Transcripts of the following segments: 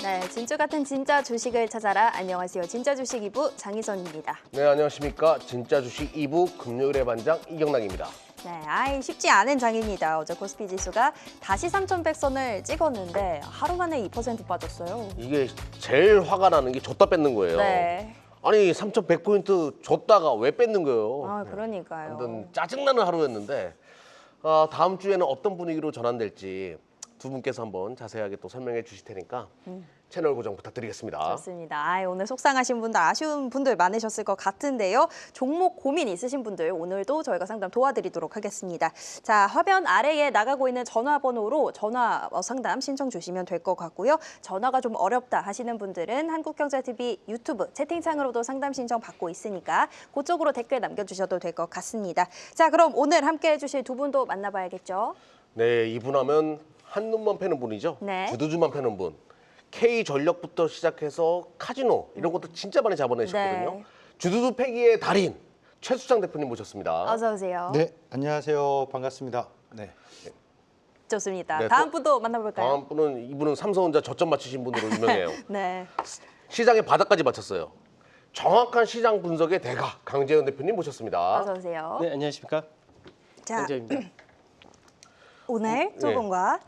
네, 진주 같은 진짜 주식을 찾아라. 안녕하세요. 진짜 주식 2부 장희선입니다. 네, 안녕하십니까. 진짜 주식 2부 금요일의 반장 이경락입니다. 네, 쉽지 않은 장입니다. 어제 코스피 지수가 다시 3,100선을 찍었는데 하루 만에 2% 빠졌어요. 이게 제일 화가 나는 게 줬다 뺏는 거예요. 네. 아니 3,100포인트 줬다가 왜 뺏는 거예요? 아, 그러니까요. 완전 짜증나는 하루였는데 다음 주에는 어떤 분위기로 전환될지 두 분께서 한번 자세하게 또 설명해 주실 테니까 채널 고정 부탁드리겠습니다. 좋습니다. 오늘 속상하신 분들, 아쉬운 분들 많으셨을 것 같은데요. 종목 고민 있으신 분들 오늘도 저희가 상담 도와드리도록 하겠습니다. 자, 화면 아래에 나가고 있는 전화번호로 전화 상담 신청 주시면 될 것 같고요. 전화가 좀 어렵다 하시는 분들은 한국경제TV 유튜브 채팅창으로도 상담 신청 받고 있으니까 그쪽으로 댓글 남겨주셔도 될 것 같습니다. 자, 그럼 오늘 함께해 주실 두 분도 만나봐야겠죠. 네, 이분 하면 한눈만 패는 분이죠. 네. 두두주만 패는 분. K전력부터 시작해서 카지노 이런 것도 진짜 많이 잡아내셨거든요. 네. 주두두 패기의 달인 최수장 대표님 모셨습니다. 어서 오세요. 네, 안녕하세요. 반갑습니다. 네. 좋습니다. 네, 다음 분도 만나볼까요? 다음 분은 이분은 삼성전자 저점 맞추신 분으로 유명해요. 네. 시장의 바닥까지 맞췄어요. 정확한 시장 분석의 대가 강재현 대표님 모셨습니다. 어서 오세요. 네, 안녕하십니까? 자, 강재입니다. 오늘 두 네. 분과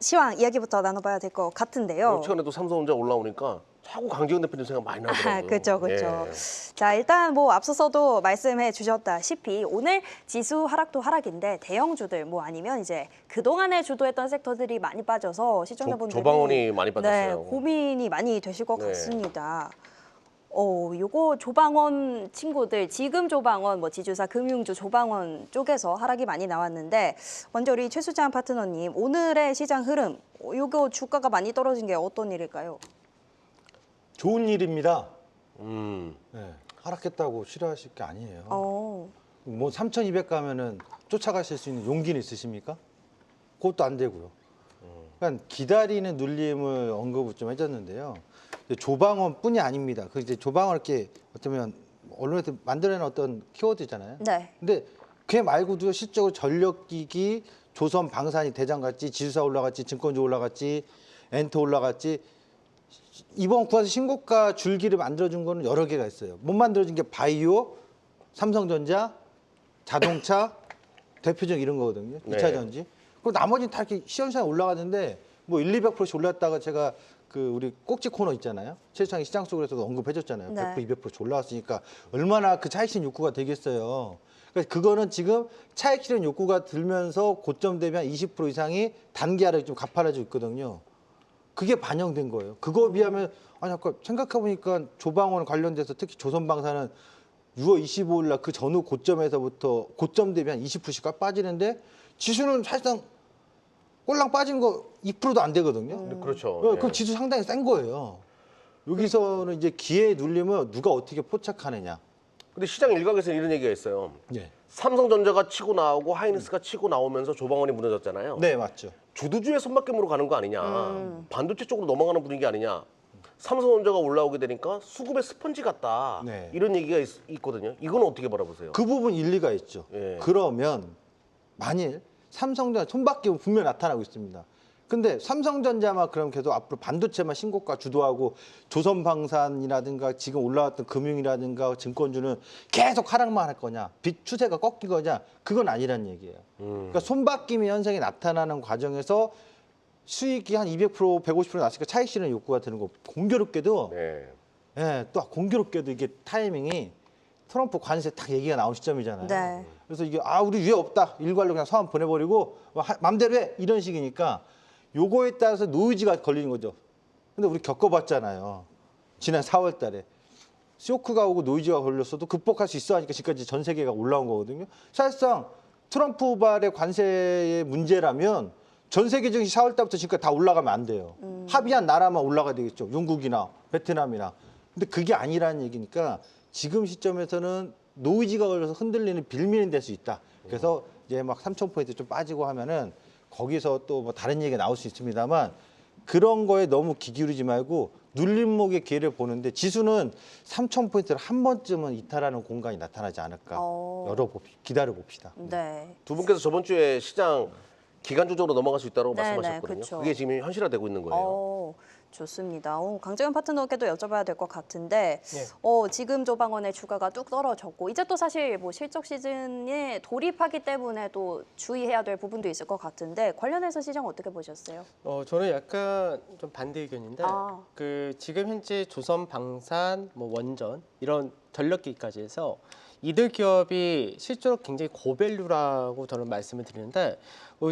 시황 이야기부터 나눠봐야 될 것 같은데요. 최근에도 삼성전자 올라오니까 자꾸 강재현 대표님 생각 많이 나더라고요. 그렇죠, 그렇죠. 예. 자, 일단 뭐 앞서서도 말씀해 주셨다시피 오늘 지수 하락도 하락인데 대형주들 뭐 아니면 이제 그동안에 주도했던 섹터들이 많이 빠져서 시청자분들이 조방원이 많이 빠졌어요. 네, 고민이 많이 되실 것 네. 같습니다. 요거 조방원 친구들, 지금 조방원, 뭐 지주사 금융주 조방원 쪽에서 하락이 많이 나왔는데 먼저 우리 최수장 파트너님, 오늘의 시장 흐름, 요거 주가가 많이 떨어진 게 어떤 일일까요? 좋은 일입니다. 음. 네, 하락했다고 싫어하실 게 아니에요. 어, 3,200 가면은 쫓아가실 수 있는 용기는 있으십니까? 그것도 안 되고요. 그러니까 기다리는 눌림을 언급을 좀 해줬는데요. 조방원뿐이 아닙니다. 그 이제 조방원 이렇게 어쩌면 언론에서 만들어낸 어떤 키워드잖아요. 네. 근데 걔 말고도 실적으로 전력기기, 조선 방산이 대장 갔지, 지수사 올라갔지, 증권주 올라갔지, 엔터 올라갔지. 이번 구에서 신고가 줄기를 만들어준 거는 여러 개가 있어요. 못 만들어준 게 바이오, 삼성전자, 자동차, 대표적 이런 거거든요. 네. 2차 전지. 그리고 나머지는 다 이렇게 시원시원 올라가는데 뭐 100~200%씩 올랐다가 제가 그 우리 꼭지 코너 있잖아요. 최수창이 시장 속에서도 언급해줬잖아요. 네. 100%, 200%씩 올라왔으니까 얼마나 그 차익 실현 욕구가 되겠어요. 그러니까 그거는 지금 차익 실현 욕구가 들면서 고점 대비 20% 이상이 단기하락이 좀 가파라지고 있거든요. 그게 반영된 거예요. 그거 비하면 아니 아까 생각해 보니까 조방원 관련돼서 특히 조선방사는 6월 25일 날 그 전후 고점에서부터 고점 대비 20%씩 빠지는데 지수는 사실상 꼴랑 빠진 거 2%도 안 되거든요. 그렇죠. 그럼 지수 상당히 센 거예요. 여기서는 이제 기회의 눌림을 누가 어떻게 포착하느냐. 근데 시장 일각에서는 이런 얘기가 있어요. 네, 삼성전자가 치고 나오고 하이닉스가 치고 나오면서 조방원이 무너졌잖아요. 네 맞죠. 주두주의 손바뀜으로 가는 거 아니냐. 반도체 쪽으로 넘어가는 분위기 아니냐. 삼성전자가 올라오게 되니까 수급의 스펀지 같다. 네. 이런 얘기가 있거든요. 이건 어떻게 바라보세요? 그 부분 일리가 있죠. 예. 그러면 만일 삼성전자 손바뀜은 분명히 나타나고 있습니다. 근데 삼성전자만 그럼 계속 앞으로 반도체만 신고가 주도하고 조선방산이라든가 지금 올라왔던 금융이라든가 증권주는 계속 하락만 할 거냐, 빚 추세가 꺾인 거냐, 그건 아니란 얘기예요. 그러니까 손바뀜의 현상이 나타나는 과정에서 수익이 한 200%, 150% 났으니까 차익 실현 욕구가 드는 거 공교롭게도 네. 예, 또 공교롭게도 이게 타이밍이 트럼프 관세 딱 얘기가 나온 시점이잖아요. 네. 그래서 이게 우리 위에 없다. 일괄로 그냥 서한 보내버리고 맘대로 해. 이런 식이니까 요거에 따라서 노이즈가 걸리는 거죠. 근데 우리 겪어봤잖아요. 지난 4월 달에. 쇼크가 오고 노이즈가 걸렸어도 극복할 수 있어 하니까 지금까지 전 세계가 올라온 거거든요. 사실상 트럼프 발의 관세의 문제라면 전 세계 증시 4월 달부터 지금까지 다 올라가면 안 돼요. 합의한 나라만 올라가야 되겠죠. 영국이나 베트남이나. 근데 그게 아니라는 얘기니까 지금 시점에서는 노이즈가 걸려서 흔들리는 빌미는 될 수 있다. 그래서 이제 막 3,000포인트 좀 빠지고 하면은 거기서 또 뭐 다른 얘기가 나올 수 있습니다만 그런 거에 너무 귀 기울이지 말고 눌림목의 기회를 보는데 지수는 3,000포인트를 한 번쯤은 이탈하는 공간이 나타나지 않을까 기다려봅시다. 네. 두 분께서 저번 주에 시장 기간주적으로 넘어갈 수 있다고 네, 말씀하셨거든요. 그쵸. 그게 지금 현실화되고 있는 거예요. 좋습니다. 강재현 파트너께도 여쭤봐야 될 것 같은데 네. 지금 조방원의 주가가 뚝 떨어졌고 이제 또 사실 뭐 실적 시즌에 돌입하기 때문에 또 주의해야 될 부분도 있을 것 같은데 관련해서 시장 어떻게 보셨어요? 저는 약간 좀 반대 의견인데 아. 그 지금 현재 조선, 방산, 뭐 원전 이런 전력기까지 해서 이들 기업이 실제로 굉장히 고밸류라고 저는 말씀을 드리는데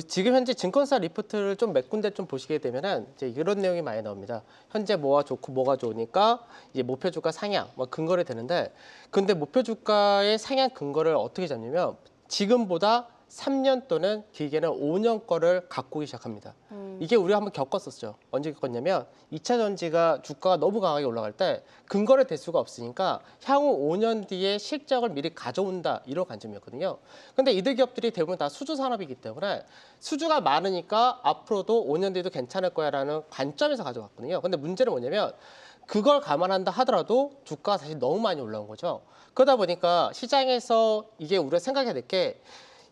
지금 현재 증권사 리포트를 좀 몇 군데 좀 보시게 되면은 이제 이런 내용이 많이 나옵니다. 현재 뭐가 좋고 뭐가 좋으니까 이제 목표 주가 상향 뭐 근거를 되는데 근데 목표 주가의 상향 근거를 어떻게 잡냐면 지금보다 3년 또는 길게는 5년 거를 갖고 시작합니다. 이게 우리가 한번 겪었었죠. 언제 겪었냐면 2차 전지가 주가가 너무 강하게 올라갈 때 근거를 댈 수가 없으니까 향후 5년 뒤에 실적을 미리 가져온다 이런 관점이었거든요. 근데 이들 기업들이 대부분 다 수주 산업이기 때문에 수주가 많으니까 앞으로도 5년 뒤도 괜찮을 거야라는 관점에서 가져갔거든요. 근데 문제는 뭐냐면 그걸 감안한다 하더라도 주가가 사실 너무 많이 올라온 거죠. 그러다 보니까 시장에서 이게 우리가 생각해야 될 게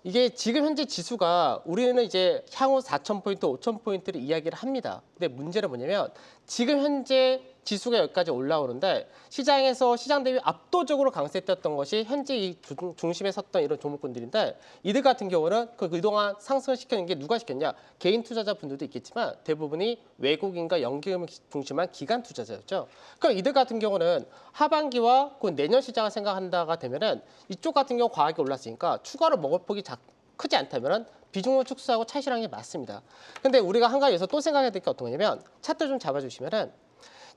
이게 지금 현재 지수가 우리는 이제 향후 4,000포인트, 5,000포인트를 이야기를 합니다. 근데 문제는 뭐냐면 지금 현재 지수가 여기까지 올라오는데 시장에서 시장 대비 압도적으로 강세였던 것이 현재 이 중심에 섰던 이런 종목군들인데 이들 같은 경우는 그동안 상승을 시키는 게 누가 시켰냐? 개인 투자자분들도 있겠지만 대부분이 외국인과 연기금을 중심한 기관 투자자였죠. 그러니까 이들 같은 경우는 하반기와 그 내년 시장을 생각한다가 되면은 이쪽 같은 경우 과하게 올랐으니까 추가로 먹을 폭이 크지 않다면은 비중을 축소하고 차익실현이 맞습니다. 근데 우리가 한 가지 여기서 또 생각해야 될 게 어떤 거냐면 차트 좀 잡아주시면은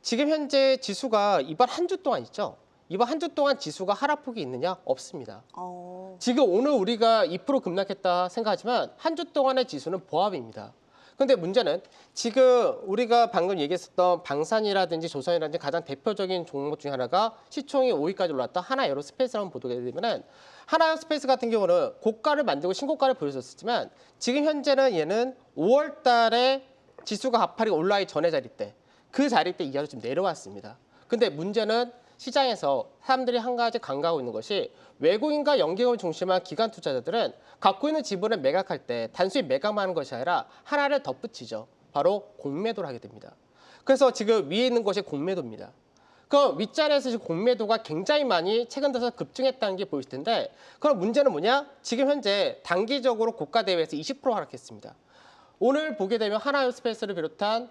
지금 현재 지수가 이번 한 주 동안 있죠. 이번 한 주 동안 지수가 하락폭이 있느냐? 없습니다. 지금 오늘 우리가 2% 급락했다 생각하지만 한 주 동안의 지수는 보합입니다. 근데 문제는 지금 우리가 방금 얘기했었던 방산이라든지 조선이라든지 가장 대표적인 종목 중에 하나가 시총이 5위까지 올랐다 하나에어로스페이스라는 보도가 되면은 하나에어로스페이스 같은 경우는 고가를 만들고 신고가를 보여줬었지만 지금 현재는 얘는 5월 달에 지수가 가파르게 올라가기 전의 자리 때 그 자리 때 이하로 좀 내려왔습니다. 근데 문제는 시장에서 사람들이 한 가지 간과하고 있는 것이 외국인과 연계금을 중심한 기관 투자자들은 갖고 있는 지분을 매각할 때 단순히 매각만 하는 것이 아니라 하나를 덧붙이죠. 바로 공매도를 하게 됩니다. 그래서 지금 위에 있는 것이 공매도입니다. 그 윗자리에서 지금 공매도가 굉장히 많이 최근 들어서 급증했다는 게 보일 텐데 그럼 문제는 뭐냐? 지금 현재 단기적으로 고가 대비해서 20% 하락했습니다. 오늘 보게 되면 하나에어스페이스를 비롯한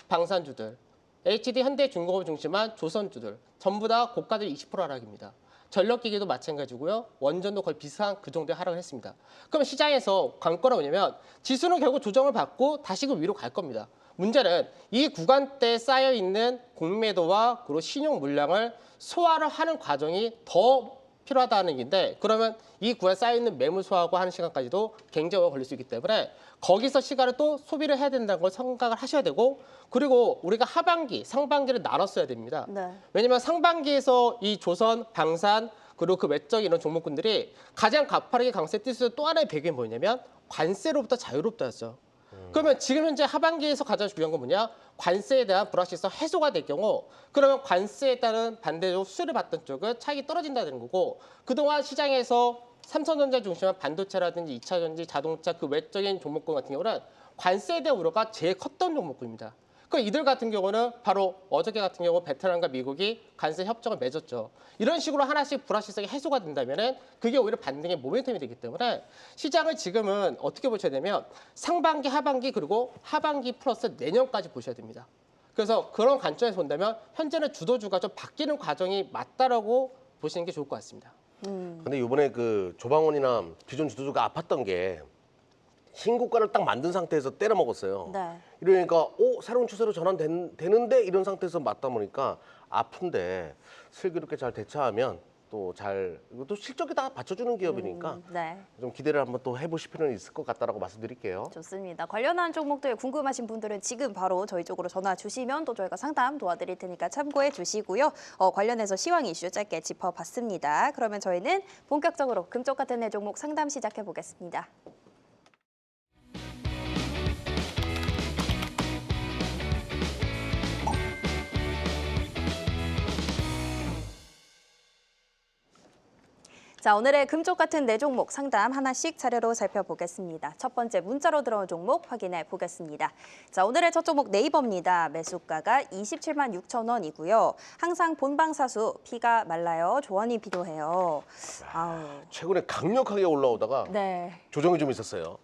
방산주들, HD 현대중공업을 중심한 조선주들 전부 다 고가들이 20% 하락입니다. 전력기기도 마찬가지고요. 원전도 거의 비슷한 그 정도의 하락을 했습니다. 그럼 시장에서 관건은 뭐냐면 지수는 결국 조정을 받고 다시 그 위로 갈 겁니다. 문제는 이 구간대에 쌓여있는 공매도와 그리고 신용 물량을 소화를 하는 과정이 더 필요하다는 얘기인데 그러면 이 구간에 쌓여있는 매물 소화하고 하는 시간까지도 굉장히 오래 걸릴 수 있기 때문에 거기서 시간을 또 소비를 해야 된다는 걸 생각을 하셔야 되고 그리고 우리가 하반기, 상반기를 나눴어야 됩니다. 네. 왜냐하면 상반기에서 이 조선, 방산 그리고 그 외적인 이런 종목군들이 가장 가파르게 강세 뛸 수 있는 또 하나의 배경이 뭐냐면 관세로부터 자유롭다였죠. 그러면 지금 현재 하반기에서 가장 중요한 건 뭐냐? 관세에 대한 불확실성 해소가 될 경우 그러면 관세에 따른 반대로 수수료를 받던 쪽은 차익이 떨어진다는 거고 그동안 시장에서 삼성전자 중심한 반도체라든지 2차 전지, 자동차 그 외적인 종목군 같은 경우는 관세에 대한 우려가 제일 컸던 종목군입니다. 그 이들 같은 경우는 바로 어저께 같은 경우 베트남과 미국이 관세 협정을 맺었죠. 이런 식으로 하나씩 불확실성이 해소가 된다면은 그게 오히려 반등의 모멘텀이 되기 때문에 시장을 지금은 어떻게 보셔야 되면 상반기, 하반기 그리고 하반기 플러스 내년까지 보셔야 됩니다. 그래서 그런 관점에서 본다면 현재는 주도주가 좀 바뀌는 과정이 맞다라고 보시는 게 좋을 것 같습니다. 근데 이번에 그 조방원이나 기존 주도주가 아팠던 게 신고가를 딱 만든 상태에서 때려 먹었어요. 네. 이러니까 새로운 추세로 전환되는데 이런 상태에서 맞다 보니까 아픈데 슬기롭게 잘 대처하면 이것도 실적이 다 받쳐주는 기업이니까 네. 좀 기대를 한번 또 해보실 필요는 있을 것 같다라고 말씀드릴게요. 좋습니다. 관련한 종목들 궁금하신 분들은 지금 바로 저희 쪽으로 전화 주시면 또 저희가 상담 도와드릴 테니까 참고해 주시고요. 관련해서 시황 이슈 짧게 짚어봤습니다. 그러면 저희는 본격적으로 금쪽 같은 내 종목 상담 시작해 보겠습니다. 자, 오늘의 금쪽 같은 네 종목 상담 하나씩 차례로 살펴보겠습니다. 첫 번째 문자로 들어온 종목 확인해 보겠습니다. 자, 오늘의 첫 종목 네이버입니다. 매수가가 27만 6천 원이고요. 항상 본방사수 피가 말라요. 조언이 필요해요. 아우. 최근에 강력하게 올라오다가 네. 조정이 좀 있었어요.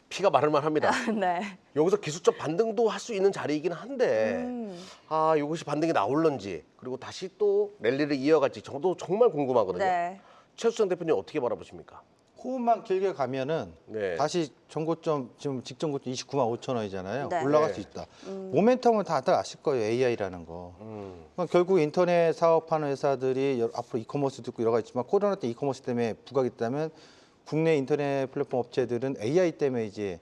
피가 마를만 합니다. 네. 여기서 기술적 반등도 할 수 있는 자리이긴 한데 이것이 반등이 나올런지 그리고 다시 또 랠리를 이어갈지 저도 정말 궁금하거든요. 네. 최수정 대표님 어떻게 바라보십니까? 호흡만 길게 가면은 네. 다시 전고점 지금 직전고점 29만 5천 원이잖아요. 네. 올라갈 네. 수 있다. 모멘텀은 다들 아실 거예요. AI라는 거. 그러니까 결국 인터넷 사업하는 회사들이 앞으로 이커머스도 있고 여러 가지 있지만 코로나 때 이커머스 때문에 부각이 있다면 국내 인터넷 플랫폼 업체들은 AI 때문에 이제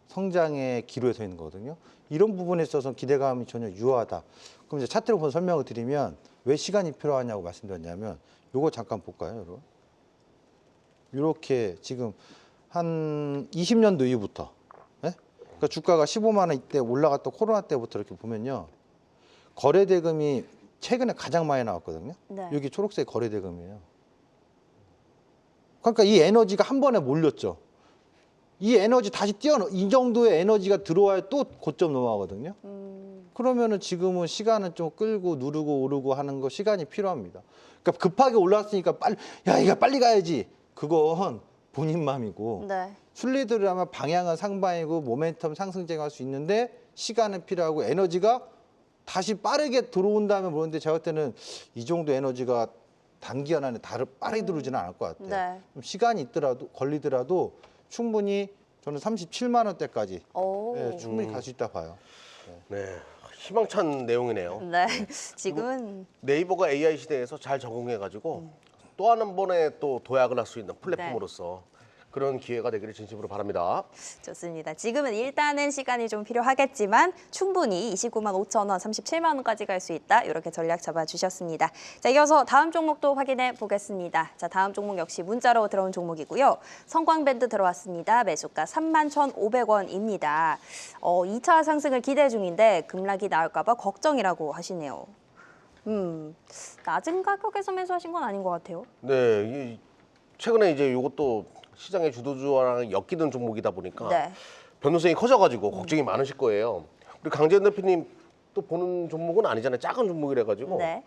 성장의 기로에 서 있는 거거든요. 이런 부분에 있어서 기대감이 전혀 유효하다. 그럼 이제 차트를 보면 설명을 드리면 왜 시간이 필요하냐고 말씀드렸냐면 요거 잠깐 볼까요, 여러분? 이렇게 지금 한 20년도 이후부터, 예? 그러니까 주가가 15만 원 이때 올라갔던 코로나 때부터 이렇게 보면요, 거래 대금이 최근에 가장 많이 나왔거든요. 네. 여기 초록색 거래 대금이에요. 그러니까 이 에너지가 한 번에 몰렸죠. 이 에너지 다시 이 정도의 에너지가 들어와야 또 고점 넘어가거든요. 그러면은 지금은 시간은 좀 끌고 누르고 오르고 하는 거 시간이 필요합니다. 그러니까 급하게 올랐으니까 빨리 이거 빨리 가야지. 그건 본인 맘이고 네. 순리대로라면 방향은 상방이고 모멘텀 상승쟁 할 수 있는데 시간은 필요하고 에너지가 다시 빠르게 들어온다면 모르는데 제가 볼 때는 이 정도 에너지가 단기간 안에 빠르게 들어오지는 않을 것 같아요. 네. 좀 시간이 있더라도 걸리더라도 충분히 저는 37만 원대까지 오. 예, 충분히 갈 수 있다 봐요. 네, 희망찬 내용이네요. 네. 지금은 네이버가 AI 시대에서 잘 적응해가지고 또 한 번에 또 도약을 할 수 있는 플랫폼으로서 그런 기회가 되기를 진심으로 바랍니다. 좋습니다. 지금은 일단은 시간이 좀 필요하겠지만 충분히 29만 5천 원, 37만 원까지 갈 수 있다. 이렇게 전략 잡아주셨습니다. 자, 이어서 다음 종목도 확인해 보겠습니다. 자, 다음 종목 역시 문자로 들어온 종목이고요. 성광밴드 들어왔습니다. 매수가 31,500원입니다. 2차 상승을 기대 중인데 급락이 나올까 봐 걱정이라고 하시네요. 낮은 가격에서 매수하신 건 아닌 것 같아요. 네, 최근에 이제 이것도 시장의 주도주와랑 엮이는 종목이다 보니까 네. 변동성이 커져가지고 걱정이 많으실 거예요. 우리 강재현 대표님 또 보는 종목은 아니잖아요. 작은 종목이라 가지고. 네.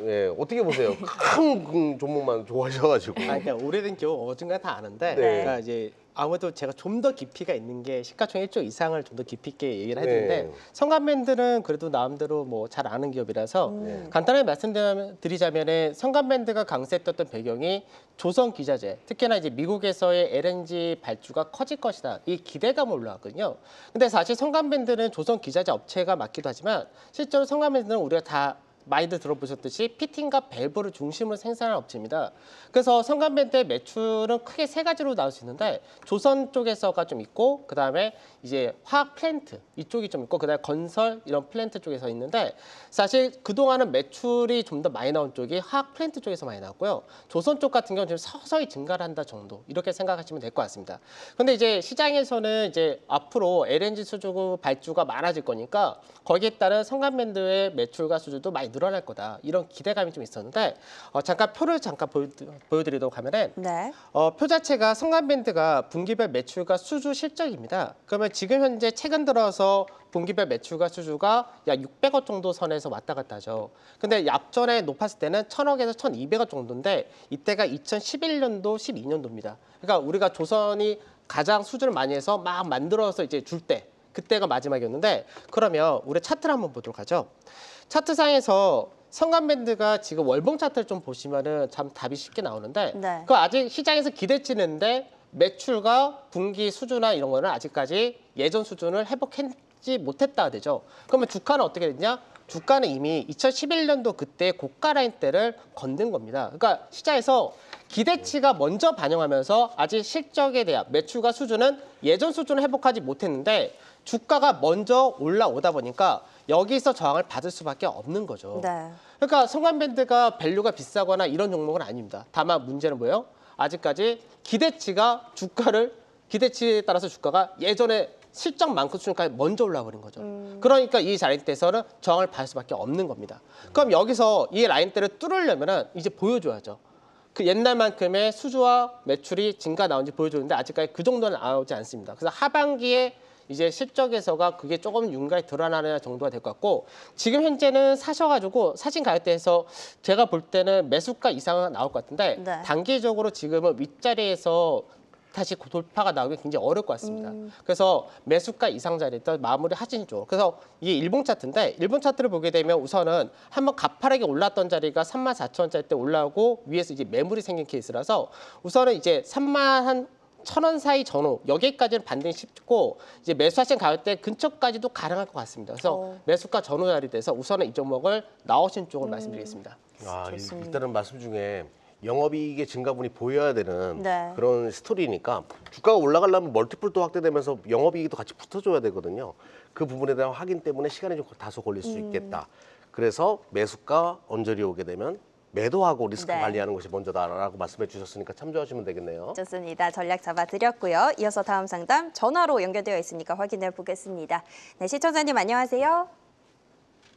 예, 어떻게 보세요? 큰 종목만 좋아하셔가지고. 그러니까 오래된 기업 어딘가 다 아는데, 네. 그러니까 이제 아무래도 제가 좀 더 깊이가 있는 게 시가총 1조 이상을 좀 더 깊이 있게 얘기를 해드리는데 네. 성간밴드는 그래도 나름대로 뭐 잘 아는 기업이라서 간단하게 말씀드리자면은 성간밴드가 강세했던 배경이 조선 기자재, 특히나 이제 미국에서의 LNG 발주가 커질 것이다 이 기대감을 올라왔거든요. 근데 사실 성간밴드는 조선 기자재 업체가 맞기도 하지만 실제로 성간밴드는 우리가 다 많이들 들어보셨듯이 피팅과 밸브를 중심으로 생산하는 업체입니다. 그래서 성간밴드의 매출은 크게 세 가지로 나올 수 있는데 조선 쪽에서가 좀 있고 그다음에 이제 화학 플랜트 이쪽이 좀 있고 그다음에 건설 이런 플랜트 쪽에서 있는데 사실 그동안은 매출이 좀 더 많이 나온 쪽이 화학 플랜트 쪽에서 많이 나왔고요. 조선 쪽 같은 경우는 지금 서서히 증가를 한다 정도 이렇게 생각하시면 될 것 같습니다. 근데 이제 시장에서는 이제 앞으로 LNG 수주 발주가 많아질 거니까 거기에 따른 성간밴드의 매출과 수주도 많이 늘어날 거다 이런 기대감이 좀 있었는데 잠깐 표를 보여드리도록 하면은 네. 표 자체가 성간밴드가 분기별 매출과 수주 실적입니다. 그러면 지금 현재 최근 들어서 분기별 매출과 수주가 약 600억 정도 선에서 왔다 갔다 하죠. 근데 앞전에 높았을 때는 1,000억에서 1,200억 정도인데 이때가 2011년도, 12년도입니다. 그러니까 우리가 조선이 가장 수주를 많이 해서 막 만들어서 이제 줄 때 그때가 마지막이었는데 그러면 우리 차트를 한번 보도록 하죠. 차트상에서 성간밴드가 지금 월봉 차트를 좀 보시면은 참 답이 쉽게 나오는데 네. 그 아직 시장에서 기대치는데 매출과 분기 수주나 이런 거는 아직까지 예전 수준을 회복하지 못했다 되죠. 그러면 주가는 어떻게 됐냐? 주가는 이미 2011년도 그때 고가 라인 때를 건든 겁니다. 그러니까 시장에서 기대치가 먼저 반영하면서 아직 실적에 대한 매출과 수주는 예전 수준을 회복하지 못했는데 주가가 먼저 올라오다 보니까 여기서 저항을 받을 수밖에 없는 거죠. 네. 그러니까 성간밴드가 밸류가 비싸거나 이런 종목은 아닙니다. 다만 문제는 뭐예요? 아직까지 기대치에 따라서 주가가 예전에 실적만큼 수준까지 먼저 올라버린 거죠. 그러니까 이 라인대에서는 저항을 받을 수밖에 없는 겁니다. 그럼 여기서 이 라인대를 뚫으려면 이제 보여줘야죠. 그 옛날만큼의 수주와 매출이 증가 나온지 보여줬는데 아직까지 그 정도는 나오지 않습니다. 그래서 하반기에 이제 실적에서가 그게 조금 윤곽이 드러나는 정도가 될 것 같고 지금 현재는 사셔가지고 사신 가격대에서 제가 볼 때는 매수가 이상은 나올 것 같은데 네. 단기적으로 지금은 윗자리에서 다시 돌파가 나오기 굉장히 어려울 것 같습니다. 그래서 매수가 이상 자리에 마무리 하시는 쪽. 그래서 이게 일봉 차트인데 일본 차트를 보게 되면 우선은 한번 가파르게 올랐던 자리가 34,000원짜리 때 올라오고 위에서 이제 매물이 생긴 케이스라서 우선은 이제 31,000원 사이 전후 여기까지는 반등이 쉽고 이제 매수하신 가격대 근처까지도 가능할 것 같습니다. 그래서 매수가 전후 자리 돼서 우선은 이 종목을 나오신 쪽을 말씀드리겠습니다. 좋습니다. 일단은 말씀 중에 영업이익의 증가분이 보여야 되는 네. 그런 스토리니까 주가가 올라가려면 멀티플도 확대되면서 영업이익도 같이 붙어줘야 되거든요. 그 부분에 대한 확인 때문에 시간이 좀 다소 걸릴 수 있겠다. 그래서 매수가 언저리 오게 되면 매도하고 리스크 네. 관리하는 것이 먼저다라고 말씀해 주셨으니까 참조하시면 되겠네요. 좋습니다. 전략 잡아드렸고요. 이어서 다음 상담 전화로 연결되어 있으니까 확인해 보겠습니다. 네, 시청자님 안녕하세요.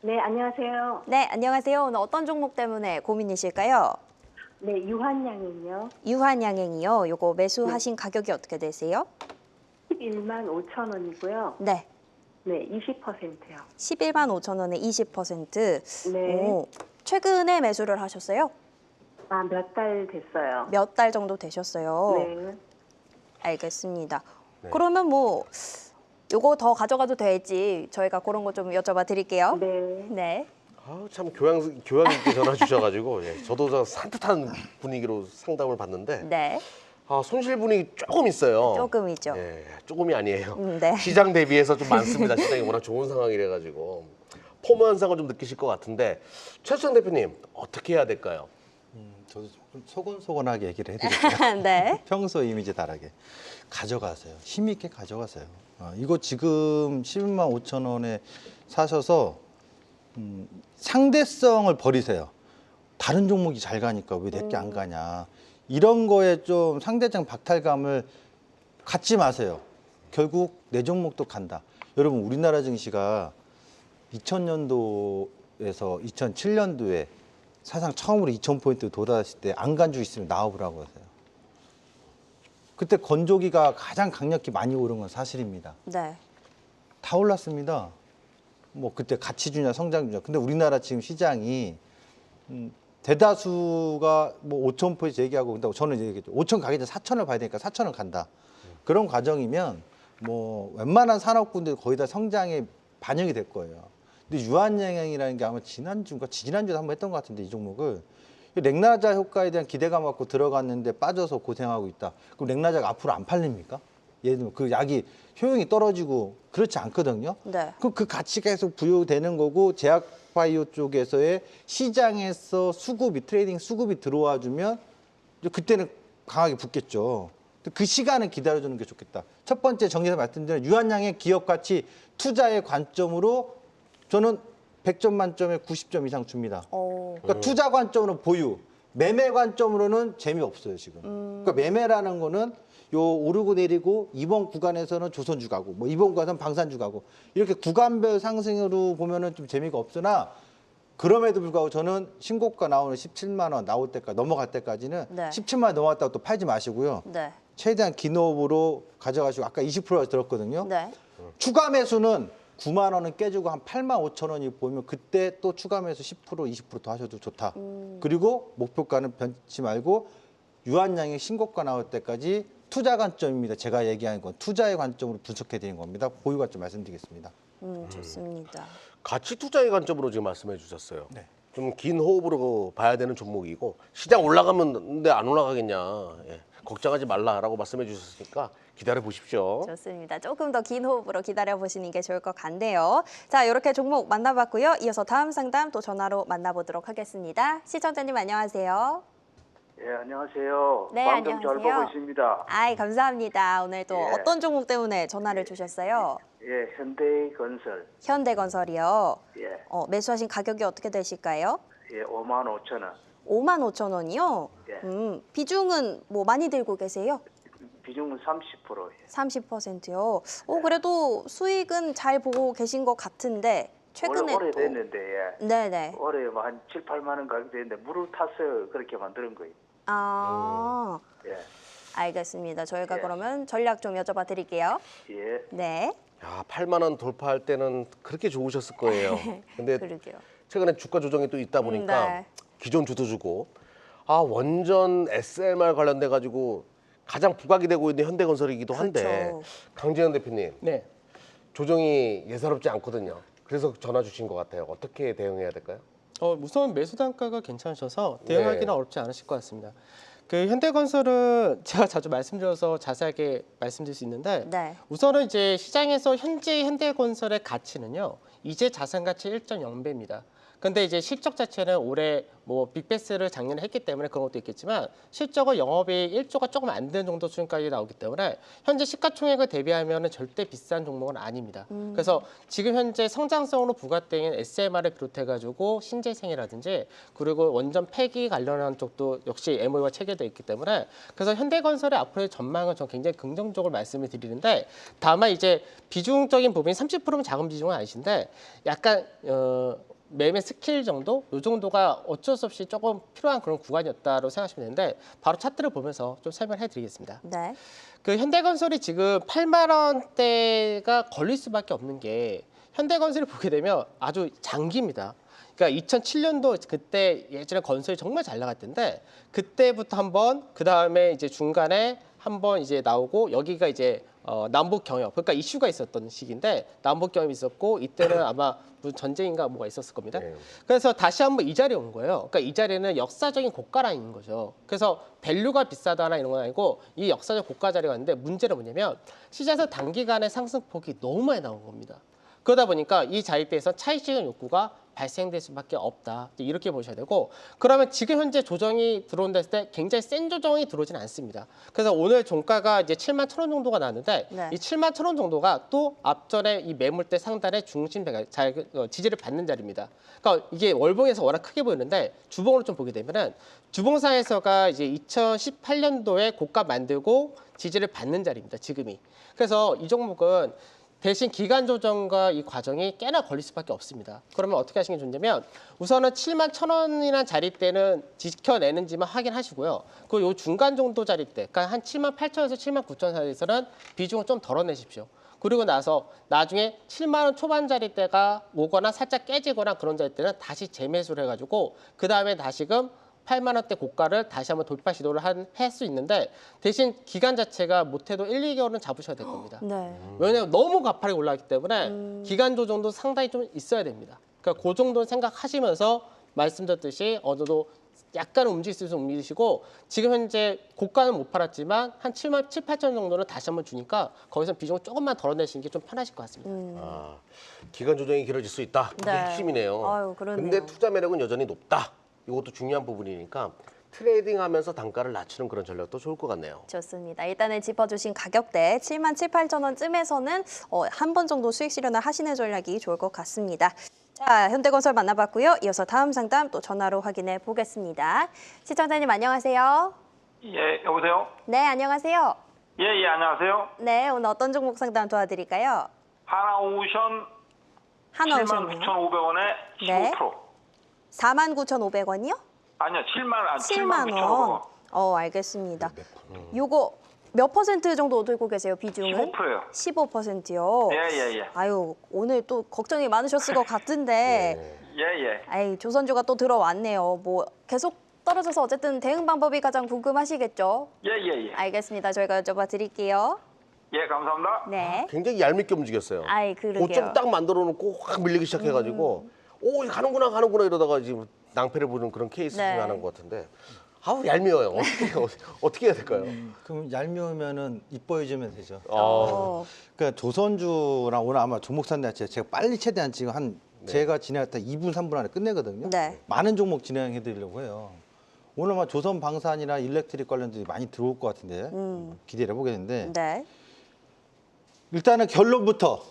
네, 안녕하세요. 네, 안녕하세요. 오늘 어떤 종목 때문에 고민이실까요? 네, 유한양은요. 유한양행이요. 요거 매수하신 가격이 어떻게 되세요? 11만 5천 원이고요. 네, 네, 20%요. 11만 5천 원에 20%. 네. 오, 최근에 매수를 하셨어요? 아, 몇 달 됐어요. 몇 달 정도 되셨어요? 네. 알겠습니다. 네. 그러면 뭐 요거 더 가져가도 될지 저희가 그런 거 좀 여쭤봐 드릴게요. 네. 네. 참 교양 있게 전화 주셔가지고 저도 저 산뜻한 분위기로 상담을 받는데 네. 손실 분위기 조금 있어요. 조금이죠. 예, 조금이 아니에요. 네. 시장 대비해서 좀 많습니다. 시장이 워낙 좋은 상황이래 가지고 포모 현상을 좀 느끼실 것 같은데 최수정 대표님 어떻게 해야 될까요? 저도 좀 소곤소곤하게 얘기를 해드릴게요. 네. 평소 이미지 다르게 가져가세요. 힘 있게 가져가세요. 이거 지금 11만 5천 원에 사셔서 상대성을 버리세요. 다른 종목이 잘 가니까 왜 내게 안 가냐. 이런 거에 좀 상대적 박탈감을 갖지 마세요. 결국 내 종목도 간다. 여러분 우리나라 증시가 2000년도에서 2007년도에 사상 처음으로 2000포인트 도달했을 때 안 간 주 있으면 나와보라고 하세요. 그때 건조기가 가장 강력히 많이 오른 건 사실입니다. 네. 다 올랐습니다. 뭐 그때 가치주냐 성장주냐. 근데 우리나라 지금 시장이 대다수가 뭐 5,000포인트 얘기하고 근데 저는 이제 얘기했죠. 5,000 가기 전에 4,000을 봐야 되니까 4,000을 간다. 그런 과정이면 뭐 웬만한 산업군들 거의 다 성장에 반영이 될 거예요. 근데 유한양행이라는 게 아마 지난주인가 지지난주에 한번 했던 것 같은데 이 종목을 렉나자 효과에 대한 기대감 갖고 들어갔는데 빠져서 고생하고 있다. 그럼 렉나자가 앞으로 안 팔립니까? 예를 들면 그 약이 효용이 떨어지고 그렇지 않거든요. 네. 그럼 그 가치가 계속 부여되는 거고 제약바이오 쪽에서의 시장에서 수급이 트레이딩 수급이 들어와 주면 이제 그때는 강하게 붙겠죠. 그 시간을 기다려주는 게 좋겠다. 첫 번째 정리해서 말씀드린 유한양의 기업 가치 투자의 관점으로 저는 100점 만점에 90점 이상 줍니다. 그러니까 투자 관점으로 보유, 매매 관점으로는 재미없어요 지금. 그러니까 매매라는 거는 요 오르고 내리고 이번 구간에서는 조선주 가고 뭐 이번 구간에서는 방산주 가고 이렇게 구간별 상승으로 보면은 좀 재미가 없으나 그럼에도 불구하고 저는 신고가 나오는 17만 원 나올 때까지 넘어갈 때까지는 네. 17만 원 넘어갔다고 또 팔지 마시고요. 네. 최대한 긴 호흡으로 가져가시고 아까 20%가 들었거든요. 네. 추가 매수는 9만 원은 깨지고 한 8만 5천 원이 보이면 그때 또 추가 매수 10% 20% 더 하셔도 좋다. 그리고 목표가는 변치 말고 유한양의 신고가 나올 때까지 투자 관점입니다. 제가 얘기하는 건 투자의 관점으로 분석해 드리는 겁니다. 보유 관점 말씀드리겠습니다. 좋습니다. 가치 투자의 관점으로 지금 말씀해 주셨어요. 네. 좀 긴 호흡으로 봐야 되는 종목이고 시장 올라가면 근데 안 올라가겠냐. 예, 걱정하지 말라라고 말씀해 주셨으니까 기다려 보십시오. 좋습니다. 조금 더 긴 호흡으로 기다려 보시는 게 좋을 것 같네요. 자, 이렇게 종목 만나봤고요. 이어서 다음 상담 또 전화로 만나보도록 하겠습니다. 시청자님 안녕하세요. 예, 안녕하세요. 네, 방송 잘 안녕하세요. 보고 있습니다. 아이, 감사합니다. 오늘 또 예. 어떤 종목 때문에 전화를 주셨어요? 예, 현대건설. 현대건설이요. 예, 매수하신 가격이 어떻게 되실까요? 예, 5만 5천 원. 5만 5천 원이요? 예. 비중은 뭐 많이 들고 계세요? 비중은 30%예요. 30%요. 그래도 수익은 잘 보고 계신 것 같은데 최근에 오래 또 됐는데, 예. 네네. 올해 뭐한 7, 8만 원 가격 됐는데 물을 타서 그렇게 만드는 거예요. 아, 예. 알겠습니다. 저희가 예. 그러면 전략 좀 여쭤봐 드릴게요. 예. 네, 야, 8만 원 돌파할 때는 그렇게 좋으셨을 거예요. 근데 그러게요. 최근에 주가 조정이 또 있다 보니까 네. 기존 주도 주고 원전 SMR 관련돼 가지고 가장 부각이 되고 있는 현대건설이기도 한데 그렇죠. 강재현 대표님 네. 조정이 예사롭지 않거든요. 그래서 전화 주신 것 같아요. 어떻게 대응해야 될까요? 우선 매수 단가가 괜찮으셔서 대응하기는 네. 어렵지 않으실 것 같습니다. 그 현대건설은 제가 자주 말씀드려서 자세하게 말씀드릴 수 있는데 네. 우선은 이제 시장에서 현재 현대건설의 가치는요. 이제 자산 가치 1.0배입니다. 근데 이제 실적 자체는 올해 뭐 빅베스를 작년에 했기 때문에 그런 것도 있겠지만 실적은 영업이 1조가 조금 안 되는 정도 수준까지 나오기 때문에 현재 시가총액을 대비하면 절대 비싼 종목은 아닙니다. 그래서 지금 현재 성장성으로 부각된 SMR을 비롯해가지고 신재생이라든지 그리고 원전 폐기 관련한 쪽도 역시 MOU가 체결되어 있기 때문에 그래서 현대건설의 앞으로의 전망은 저 굉장히 긍정적으로 말씀을 드리는데 다만 이제 비중적인 부분이 30%면 작은 비중은 아니신데 약간 매매 스킬 정도? 이 정도가 어쩔 수 없이 조금 필요한 그런 구간이었다고 생각하시면 되는데 바로 차트를 보면서 좀 설명해 드리겠습니다. 네. 그 현대건설이 지금 8만 원대가 걸릴 수밖에 없는 게 현대건설을 보게 되면 아주 장기입니다. 그러니까 2007년도 그때 예전에 건설이 정말 잘 나갔던데 그때부터 한번 그 다음에 이제 중간에 한번 이제 나오고 여기가 이제 남북 경협 그러니까 이슈가 있었던 시기인데 남북 경협이 있었고 이때는 아마 무슨 전쟁인가 뭐가 있었을 겁니다. 네. 그래서 다시 한번 이 자리에 온 거예요. 그러니까 이 자리는 역사적인 고가라는 거죠. 그래서 밸류가 비싸다나 이런 건 아니고 이 역사적 고가 자리가 있는데 문제는 뭐냐면 시장에서 단기간에 상승폭이 너무 많이 나온 겁니다. 그러다 보니까 이 자리대에서 차익실현 욕구가 발생될 수밖에 없다. 이렇게 보셔야 되고 그러면 지금 현재 조정이 들어온다 했을 때 굉장히 센 조정이 들어오지는 않습니다. 그래서 오늘 종가가 이제 7만 1천 원 정도가 나왔는데 네. 이 7만 1천 원 정도가 또 앞전에 이 매물대 상단의 중심 지지를 받는 자리입니다. 그러니까 이게 월봉에서 워낙 크게 보이는데 주봉으로 좀 보게 되면은 주봉상에서가 이제 2018년도에 고가 만들고 지지를 받는 자리입니다. 지금이. 그래서 이 종목은 대신 기간 조정과 이 과정이 꽤나 걸릴 수밖에 없습니다. 그러면 어떻게 하시는 게 좋냐면 우선은 7만 1천 원이라는 자리대는 지켜내는지만 확인하시고요. 그리고 요 중간 정도 자리대, 그러니까 한 7만 8천에서 7만 9천 사이에서는 비중을 좀 덜어내십시오. 그리고 나서 나중에 7만 원 초반 자리대가 오거나 살짝 깨지거나 그런 자리대는 다시 재매수를 해가지고 그 다음에 다시금 8만 원대 고가를 다시 한번 돌파 시도를 할 수 있는데 대신 기간 자체가 못해도 1, 2개월은 잡으셔야 될 겁니다. 네. 왜냐하면 너무 가파르게 올라왔기 때문에 기간 조정도 상당히 좀 있어야 됩니다. 그러니까 그 정도는 생각하시면서 말씀드렸듯이 어느 정도 약간 움직일 수 있으면 움직이시고 지금 현재 고가는 못 팔았지만 한 7만 7, 8천 정도는 다시 한번 주니까 거기서 비중을 조금만 덜어내시는 게 좀 편하실 것 같습니다. 기간 조정이 길어질 수 있다. 그게 네. 핵심이네요. 아유, 그러네요. 근데 투자 매력은 여전히 높다. 이것도 중요한 부분이니까 트레이딩하면서 단가를 낮추는 그런 전략도 좋을 것 같네요. 좋습니다. 일단은 짚어주신 가격대 7만 7, 8천 원쯤에서는 한 번 정도 수익 실현을 하시는 전략이 좋을 것 같습니다. 자, 현대건설 만나봤고요. 이어서 다음 상담 또 전화로 확인해 보겠습니다. 시청자님 안녕하세요. 예, 여보세요? 네, 안녕하세요. 예, 안녕하세요. 네, 오늘 어떤 종목 상담 도와드릴까요? 하나오션 하나오션이요. 79,500원에 15%. 네. 49,500원이요? 아니요, 7만 79,500원. 원. 알겠습니다. 요거 몇 퍼센트 정도 들고 계세요, 비중은? 15%요. 15%요. 예. 아유, 오늘 또 걱정이 많으셨을 것 같은데, 예. 아이, 조선주가 또 들어왔네요. 뭐 계속 떨어져서 어쨌든 대응 방법이 가장 궁금하시겠죠? 예. 알겠습니다. 저희가 여쭤봐 드릴게요. 예, 감사합니다. 네. 굉장히 얄밉게 움직였어요. 아이, 그러게요. 고점 딱 만들어 놓고 확 밀리기 시작해가지고 오, 이거 가는구나 이러다가 지금 낭패를 보는 그런 케이스 중에 네. 하나인 것 같은데 아우 얄미워요. 어떻게 해야 될까요? 그럼 얄미우면은 이뻐해주면 되죠. 그러니까 조선주랑 오늘 아마 종목 산대 제가 빨리 최대한 지금 한 제가 진행할 때 2분, 3분 안에 끝내거든요. 네. 많은 종목 진행해 드리려고 해요. 오늘 아마 조선 방산이나 일렉트릭 관련들이 많이 들어올 것 같은데 기대를 해보겠는데 네. 일단은 결론부터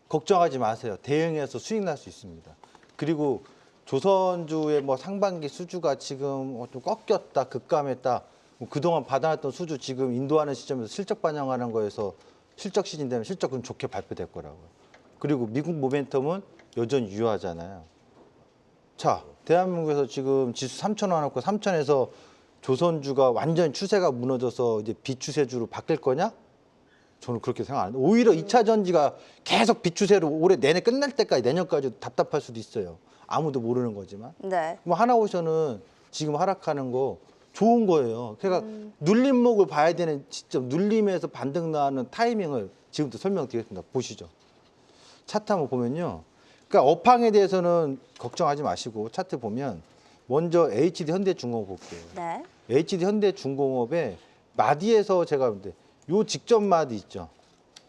걱정하지 마세요. 대응해서 수익 날 수 있습니다. 그리고 조선주의 뭐 상반기 수주가 지금 좀 꺾였다, 급감했다. 뭐 그동안 받아놨던 수주 지금 인도하는 시점에서 실적 반영하는 거에서 실적 시즌되면 실적은 좋게 발표될 거라고요. 그리고 미국 모멘텀은 여전히 유효하잖아요. 자, 대한민국에서 지금 지수 3,000원 왔고 3,000에서 조선주가 완전 추세가 무너져서 이제 비추세주로 바뀔 거냐? 저는 그렇게 생각 안 해요. 오히려 2차 전지가 계속 비추세로 올해 내내 끝날 때까지 내년까지도 답답할 수도 있어요. 아무도 모르는 거지만. 네. 뭐 하나오션은 지금 하락하는 거 좋은 거예요. 그러니까 눌림목을 봐야 되는 시점, 눌림에서 반등 나는 타이밍을 지금부터 설명드리겠습니다. 보시죠. 차트 한번 보면요. 그러니까 업황에 대해서는 걱정하지 마시고 차트 보면 먼저 HD 현대중공업 볼게요. 네. HD 현대중공업의 마디에서 제가 근데 요 직전 마디 있죠.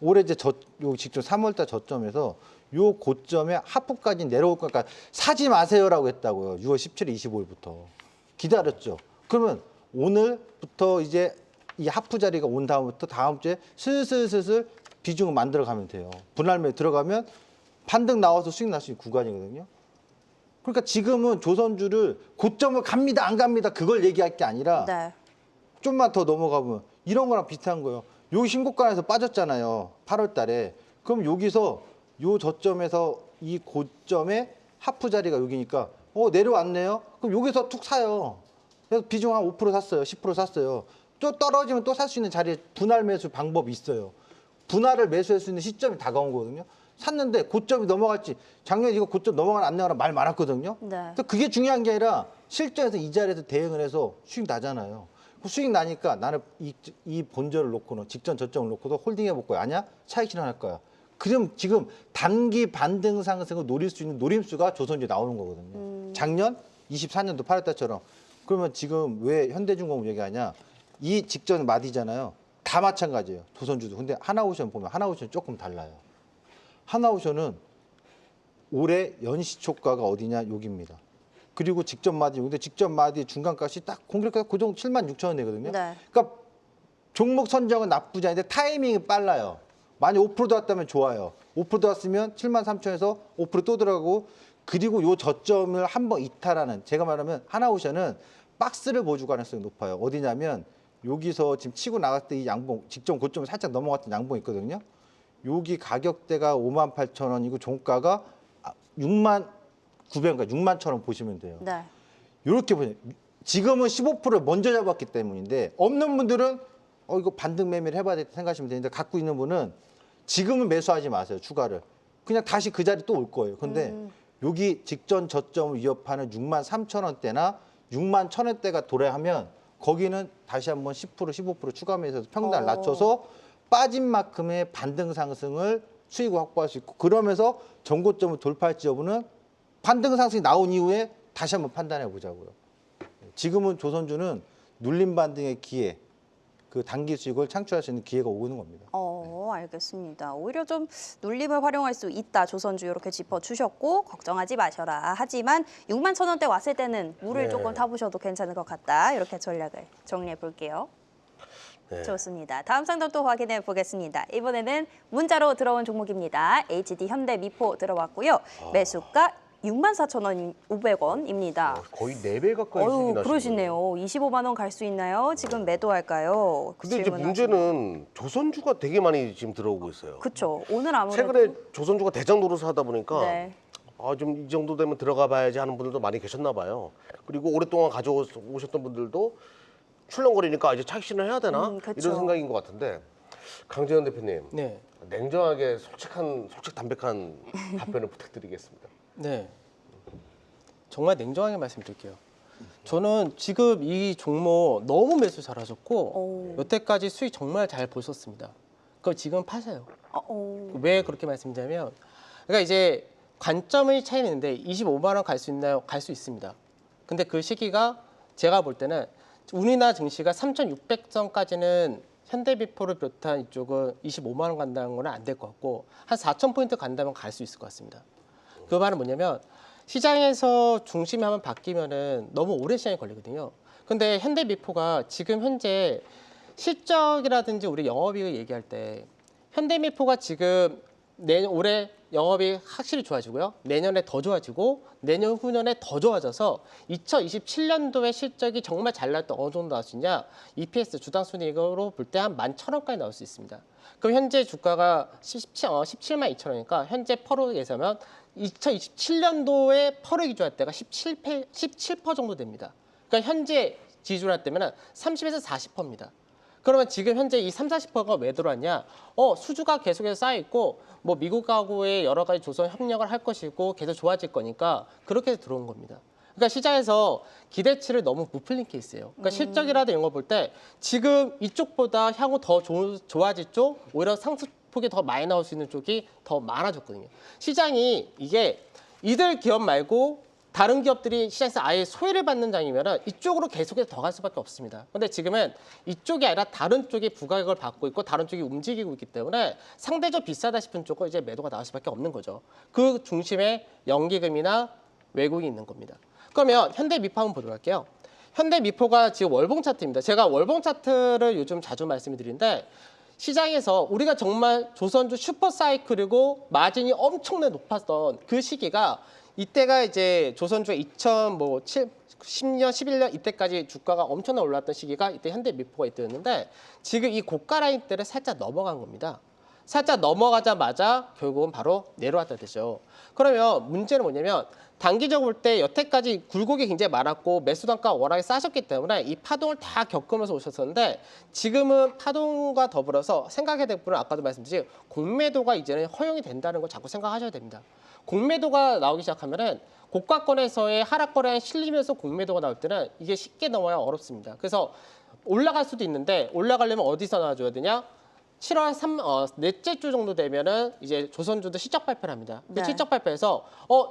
올해 이제 요 직전 3월달 저점에서 요 고점에 하프까지 내려올 거니까 사지 마세요라고 했다고요. 6월 17일, 25일부터 기다렸죠. 그러면 오늘부터 이제 이 하프 자리가 온 다음부터 다음 주에 슬슬 비중을 만들어 가면 돼요. 분할매 들어가면 반등 나와서 수익 날 수 있는 구간이거든요. 그러니까 지금은 조선주를 고점을 갑니다, 안 갑니다 그걸 얘기할 게 아니라 네. 좀만 더 넘어가면 이런 거랑 비슷한 거예요. 여기 신고가에서 빠졌잖아요. 8월 달에. 그럼 여기서 요 저점에서 이 고점에 하프 자리가 여기니까 내려왔네요. 그럼 여기서 툭 사요. 그래서 비중 한 5% 샀어요. 10% 샀어요. 또 떨어지면 또 살 수 있는 자리에 분할 매수 방법이 있어요. 분할을 매수할 수 있는 시점이 다가온 거거든요. 샀는데 고점이 넘어갈지 작년에 이거 고점 넘어가나 안 나가나 말 많았거든요. 네. 그래서 그게 중요한 게 아니라 실전에서 이 자리에서 대응을 해서 수익 나잖아요. 그 수익 나니까 나는 이 본절을 놓고는 직전 저점을 놓고도 홀딩해 볼 거야. 아니야? 차익 실현할 거야. 그럼 지금 단기 반등 상승을 노릴 수 있는 노림수가 조선주에 나오는 거거든요. 작년 24년도 8월 달처럼. 그러면 지금 왜 현대중공업 얘기하냐? 이 직전 마디잖아요. 다 마찬가지예요. 조선주도. 근데 하나오션 보면 하나오션 조금 달라요. 하나오션은 올해 연시초가가 어디냐? 여기입니다. 그리고 직전 마디, 근데 직전 마디 중간값이 딱 공격해서 그 정도 76,000원 되거든요. 네. 그러니까 종목 선정은 나쁘지 않은데 타이밍이 빨라요. 만약 5% 들어왔다면 좋아요. 5% 들어왔으면 73,000원에서 5%또 들어가고 그리고 요 저점을 한번 이탈하는 제가 말하면 하나오션은 박스를 보여줄 가능성이 높아요. 어디냐면 여기서 지금 치고 나갔을 때 이 양봉 직전 고점을 살짝 넘어갔던 양봉이 있거든요. 여기 가격대가 58,000원이고 종가가 69,000원인가 61,000원 보시면 돼요. 네. 이렇게 보세요. 지금은 15%를 먼저 잡았기 때문인데 없는 분들은 이거 반등 매매를 해봐야 될 때 생각하시면 되는데 갖고 있는 분은 지금은 매수하지 마세요. 추가를. 그냥 다시 그 자리 또 올 거예요. 근데 여기 직전 저점을 위협하는 63,000원대나 61,000원대가 도래하면 거기는 다시 한번 10% 15% 추가 매수해서 평단을 낮춰서 빠진 만큼의 반등 상승을 수익을 확보할 수 있고 그러면서 전고점을 돌파할지 여부는 반등 상승이 나온 이후에 다시 한번 판단해 보자고요. 지금은 조선주는 눌림 반등의 기회, 그 단기 수익을 창출할 수 있는 기회가 오는 겁니다. 알겠습니다. 오히려 좀 눌림을 활용할 수 있다. 조선주 이렇게 짚어주셨고 걱정하지 마셔라. 하지만 61,000원대 왔을 때는 물을 네. 조금 타보셔도 괜찮을 것 같다. 이렇게 전략을 정리해 볼게요. 네. 좋습니다. 다음 상담 또 확인해 보겠습니다. 이번에는 문자로 들어온 종목입니다. HD 현대미포 들어왔고요. 매수가 64,500원입니다. 거의 4배 가까이 수익이 나시네요. 그러시네요. 25만 원 갈 수 있나요? 지금 매도할까요? 근데 이제 문제는 조선주가 되게 많이 지금 들어오고 있어요. 그렇죠. 오늘 아무래도 최근에 조선주가 대장 노릇을 하다 보니까 네. 좀 이 정도 되면 들어가 봐야지 하는 분들도 많이 계셨나 봐요. 그리고 오랫동안 가져오셨던 분들도 출렁거리니까 이제 차익 실현을 해야 되나? 그쵸. 이런 생각인 것 같은데 강재현 대표님 네. 냉정하게 솔직 담백한 답변을 부탁드리겠습니다. 네. 정말 냉정하게 말씀드릴게요. 저는 지금 이 종목 너무 매수 잘하셨고 여태까지 수익 정말 잘 보셨습니다. 그걸 지금 파세요. 왜 그렇게 말씀드리냐면 그러니까 이제 관점의 차이는 있는데 25만 원 갈 수 있나요? 갈 수 있습니다. 근데 그 시기가 제가 볼 때는 우리나라 증시가 3,600선까지는 현대비포를 비롯한 이쪽은 25만 원 간다는 건 안 될 것 같고 한 4,000포인트 간다면 갈 수 있을 것 같습니다. 그 말은 뭐냐면 시장에서 중심이 한번 바뀌면은 너무 오래 시간이 걸리거든요. 근데 현대미포가 지금 현재 실적이라든지 우리 영업이익을 얘기할 때 현대미포가 지금 올해 영업이 확실히 좋아지고요. 내년에 더 좋아지고 내년 후년에 더 좋아져서 2027년도에 실적이 정말 잘 날 때 어느 정도 나올 수 있냐? EPS 주당 순이익으로 볼 때 한 11,000원까지 나올 수 있습니다. 그럼 현재 주가가 17만 2천원이니까 현재 퍼로에서면 2027년도에 퍼로 기준할 때가 17% 정도 됩니다. 그러니까 현재 지지율 때면은 30에서 40%입니다. 그러면 지금 현재 이 30~40%가 왜 들어왔냐? 수주가 계속해서 쌓여 있고 뭐 미국하고의 여러 가지 조선 협력을 할 것이고 계속 좋아질 거니까 그렇게 해서 들어온 겁니다. 그러니까 시장에서 기대치를 너무 부풀린 케이스예요. 그러니까 실적이라든 이런 거 볼 때 지금 이쪽보다 향후 더 좋아질 쪽, 오히려 상승폭이 더 많이 나올 수 있는 쪽이 더 많아졌거든요. 시장이 이게 이들 기업 말고 다른 기업들이 시장에서 아예 소외를 받는 장이면 이쪽으로 계속해서 더 갈 수밖에 없습니다. 그런데 지금은 이쪽이 아니라 다른 쪽이 부가격을 받고 있고 다른 쪽이 움직이고 있기 때문에 상대적 비싸다 싶은 쪽은 이제 매도가 나올 수밖에 없는 거죠. 그 중심에 연기금이나 외국이 있는 겁니다. 그러면 현대미포 한번 보도록 할게요. 현대미포가 지금 월봉 차트입니다. 제가 월봉 차트를 요즘 자주 말씀을 드리는데 시장에서 우리가 정말 조선주 슈퍼사이클이고 마진이 엄청나게 높았던 그 시기가 이때가 이제 조선주가 2010년, 11년 이때까지 주가가 엄청나게 올랐던 시기가 이때 현대미포가 이때였는데 지금 이 고가 라인대를 살짝 넘어간 겁니다. 살짝 넘어가자마자 결국은 바로 내려왔다 되죠. 그러면 문제는 뭐냐면 단기적으로 볼 때 여태까지 굴곡이 굉장히 많았고 매수 단가가 워낙에 싸셨기 때문에 이 파동을 다 겪으면서 오셨었는데 지금은 파동과 더불어서 생각해야 될 부분은 아까도 말씀드린 공매도가 이제는 허용이 된다는 걸 자꾸 생각하셔야 됩니다. 공매도가 나오기 시작하면은 고가권에서의 하락거래에 실리면서 공매도가 나올 때는 이게 쉽게 넘어야 어렵습니다. 그래서 올라갈 수도 있는데 올라가려면 어디서 나와줘야 되냐? 7월 넷째 주 정도 되면은 이제 조선주도 실적 발표를 합니다. 근데 네. 실적 발표에서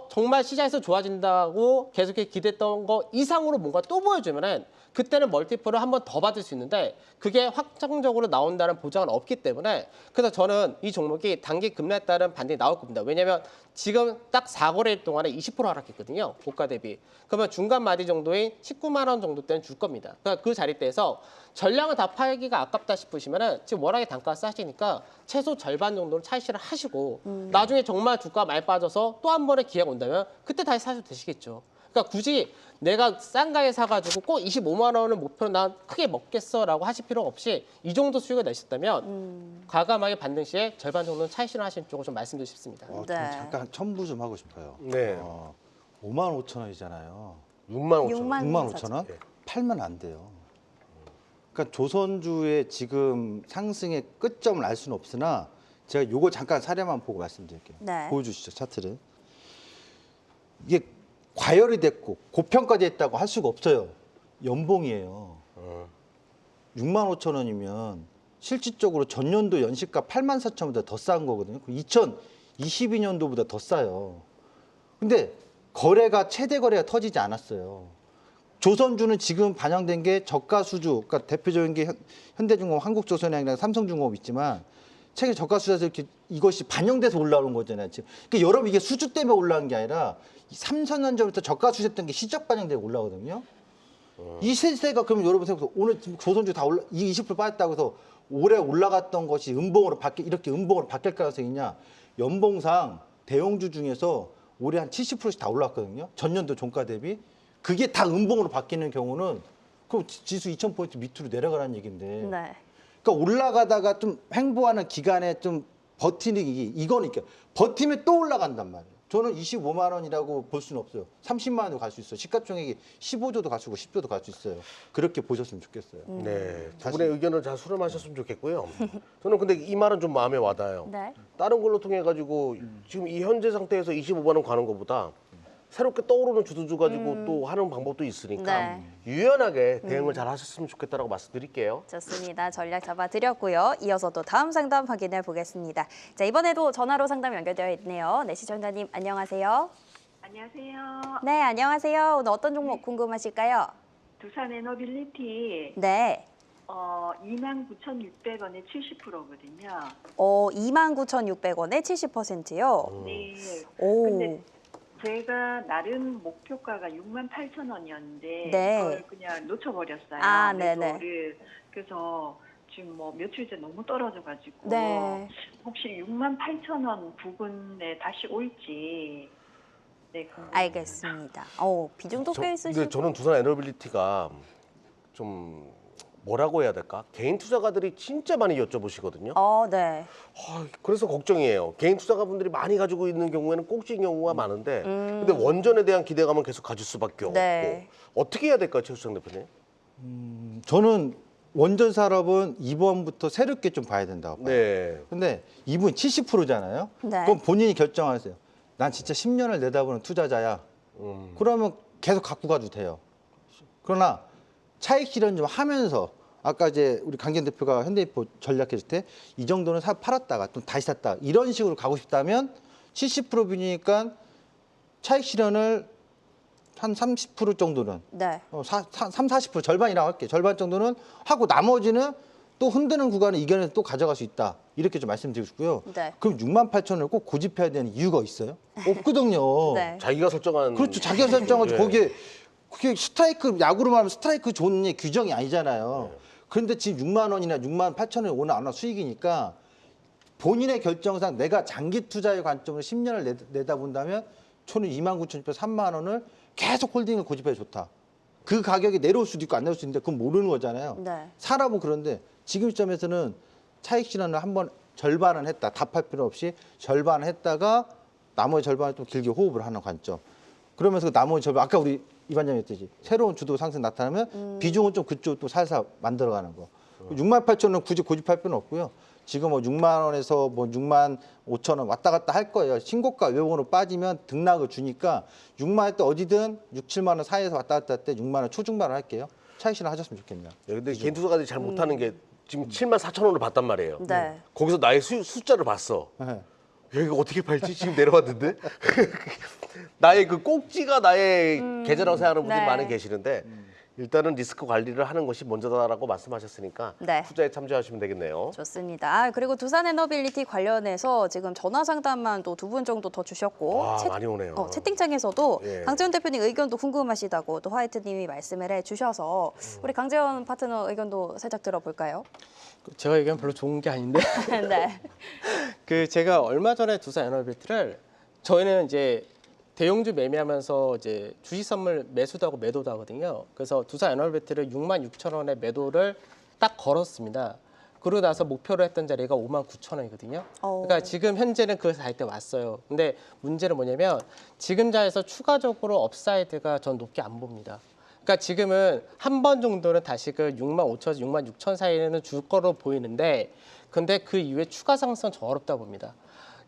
정말 시장에서 좋아진다고 계속해 기대했던 거 이상으로 뭔가 또 보여주면은 그때는 멀티플을 한 번 더 받을 수 있는데 그게 확정적으로 나온다는 보장은 없기 때문에 그래서 저는 이 종목이 단기 급락에 따른 반등이 나올 겁니다. 왜냐하면 지금 딱 4거래일 동안에 20% 하락했거든요. 고가 대비. 그러면 중간 마디 정도인 19만 원 정도 때는 줄 겁니다. 그러니까 그 자리대에서 전량을 다 팔기가 아깝다 싶으시면은 지금 워낙에 단가가 싸지니까 최소 절반 정도는 차익실을 하시고 나중에 정말 주가가 많이 빠져서 또 한 번의 기회가 온다면 그때 다시 사셔도 되시겠죠. 그러니까 굳이 내가 싼 가에 사가지고 꼭 25만 원을 목표로 난 크게 먹겠어라고 하실 필요 없이 이 정도 수익을 내셨다면 과감하게 반등 시에 절반 정도는 차익실을 하시는 쪽을 좀 말씀드리고 싶습니다. 좀 네. 잠깐 첨부 좀 하고 싶어요. 네. 5만 5천 원이잖아요. 6만 5천 원. 6만 5천 원? 네. 팔면 안 돼요. 그러니까 조선주의 지금 상승의 끝점을 알 수는 없으나 제가 요거 잠깐 사례만 보고 말씀드릴게요. 네. 보여주시죠, 차트를. 이게 과열이 됐고 고평가됐다고 할 수가 없어요. 연봉이에요. 6만 5천 원이면 실질적으로 전년도 연시가 8만 4천 원보다 더 싼 거거든요. 2022년도보다 더 싸요. 근데 거래가 최대 거래가 터지지 않았어요. 조선주는 지금 반영된 게 저가 수주, 그러니까 대표적인 게 현대중공업, 한국조선해양이랑 삼성중공업 있지만 최근 저가 수주에서 이렇게 이것이 반영돼서 올라오는 거잖아요. 지금. 그러니까 여러분 이게 수주 때문에 올라온 게 아니라 3, 4년 전부터 저가 수주했던 게 시적 반영되고 올라오거든요. 이 세세가 그러면 여러분 생각해서 오늘 지금 조선주 다 올라, 이 20% 빠졌다고 해서 올해 올라갔던 것이 이렇게 음봉으로 바뀔 가능성이 있냐? 연봉상 대형주 중에서 올해 한 70%씩 다 올랐거든요. 전년도 종가 대비. 그게 다 음봉으로 바뀌는 경우는 그럼 지수 2000포인트 밑으로 내려가라는 얘기인데. 네. 그러니까 올라가다가 좀 횡보하는 기간에 좀 버티는 이거는 그러니까 버티면 또 올라간단 말이에요. 저는 25만 원이라고 볼 수는 없어요. 30만 원도 갈 수 있어요. 시가총액이 15조도 갈 수 있고 10조도 갈 수 있어요. 그렇게 보셨으면 좋겠어요. 네, 두 분의 의견을 잘 수렴하셨으면 좋겠고요. 저는 근데 이 말은 좀 마음에 와닿아요. 네. 다른 걸로 통해 가지고 지금 이 현재 상태에서 25만 원 가는 것보다 새롭게 떠오르는 주도주 가지고 또 하는 방법도 있으니까 네. 유연하게 대응을 잘 하셨으면 좋겠다라고 말씀드릴게요. 좋습니다. 전략 잡아드렸고요. 이어서 또 다음 상담 확인해 보겠습니다. 자, 이번에도 전화로 상담 연결되어 있네요. 네, 시청자님 안녕하세요. 안녕하세요. 네, 안녕하세요. 오늘 어떤 종목 궁금하실까요? 두산 에너빌리티 네. 29,600원에 70%거든요. 29,600원에 70%요. 네. 오. 근데 제가 나름 목표가가 68,000원이었는데 네. 그걸 그냥 놓쳐버렸어요. 아, 네네. 매도를. 그래서 지금 뭐 며칠째 너무 떨어져가지고 네. 혹시 68,000원 부근에 다시 올지. 네, 알겠습니다. 비중도 꽤 있으시고. 근데 저는 두산 에너빌리티가 좀 뭐라고 해야 될까? 개인 투자가들이 진짜 많이 여쭤보시거든요. 네. 그래서 걱정이에요. 개인 투자가분들이 많이 가지고 있는 경우에는 꼭지인 경우가 많은데 근데 원전에 대한 기대감은 계속 가질 수밖에 없고 네. 어떻게 해야 될까요, 최수장 대표님? 저는 원전 산업은 이번부터 새롭게 좀 봐야 된다고 봐요. 네. 근데 이분 70%잖아요. 네. 그럼 본인이 결정하세요. 난 진짜 10년을 내다보는 투자자야. 그러면 계속 갖고 가도 돼요. 그러나 차익 실현 좀 하면서 아까 이제 우리 강기현 대표가 현대인포 전략했을 때 이 정도는 팔았다가 또 다시 샀다 이런 식으로 가고 싶다면 70% 비니까 차익 실현을 한 30% 정도는 네. 40% 절반이라고 할게요. 절반 정도는 하고 나머지는 또 흔드는 구간을 이겨내서 또 가져갈 수 있다. 이렇게 좀 말씀드리고 싶고요. 네. 그럼 68,000원을 꼭 고집해야 되는 이유가 있어요? 없거든요. 네. 자기가 설정한 그렇죠. 자기가 설정하고 예. 거기에 그게 스트라이크 야구로 말하면 스트라이크 존의 규정이 아니잖아요. 그런데 지금 6만 원이나 6만 8천 원이 오늘 안 와 수익이니까 본인의 결정상 내가 장기 투자의 관점으로 10년을 내다본다면 초는 29,600, 3만 원을 계속 홀딩을 고집해 좋다. 그 가격이 내려올 수도 있고 안 내려올 수도 있는데 그건 모르는 거잖아요. 네. 산업은 그런데 지금 시점에서는 차익 실현을 한번 절반은 했다. 답할 필요 없이 절반을 했다가 나머지 절반을 좀 길게 호흡을 하는 관점. 그러면서 그 나머지 절반 아까 우리 이 반장이 했듯이 새로운 주도 상승 나타나면 비중은 좀 그쪽 또 살살 만들어가는 거. 68,000원 굳이 고집할 필요는 없고요. 지금 뭐 6만 원에서 뭐 6만 5천 원 왔다 갔다 할 거예요. 신고가 외봉으로 빠지면 등락을 주니까 6만 원 때 어디든 6, 7만 원 사이에서 왔다 갔다 할 때 6만 원 초중반을 할게요. 차익 실현 하셨으면 좋겠네요. 근데 개인 투자가들이 잘 못하는 게 지금 74,000원을 봤단 말이에요. 네. 거기서 나의 숫자를 봤어. 네. 여기가 어떻게 팔지? 지금 내려왔는데 나의 그 꼭지가 나의 계좌라고 생각하는 분들이 네. 많이 계시는데 일단은 리스크 관리를 하는 것이 먼저다라고 말씀하셨으니까 네. 투자에 참조하시면 되겠네요. 좋습니다. 그리고 두산에너빌리티 관련해서 지금 전화 상담만 또 두 분 정도 더 주셨고 와, 많이 오네요. 채팅창에서도 예. 강재원 대표님 의견도 궁금하시다고 또 화이트님이 말씀을 해주셔서 우리 강재원 파트너 의견도 살짝 들어볼까요? 제가 얘기하면 별로 좋은 게 아닌데 네. 그 제가 얼마 전에 두산에너빌리티를 저희는 이제 대형주 매매하면서 이제 주식 선물 매수도 하고 매도도 하거든요. 그래서 두산에너빌리티를 66,000원에 매도를 딱 걸었습니다. 그러고 나서 목표로 했던 자리가 59,000원이거든요. 그러니까 지금 현재는 그 자리대 왔어요. 근데 문제는 뭐냐면 지금 자리에서 추가적으로 업사이드가 전 높게 안 봅니다. 그러니까 지금은 한 번 정도는 다시 그 65,000에서 66,000 사이에는 줄 거로 보이는데 근데 그 이후에 추가 상승은 저 어렵다 봅니다.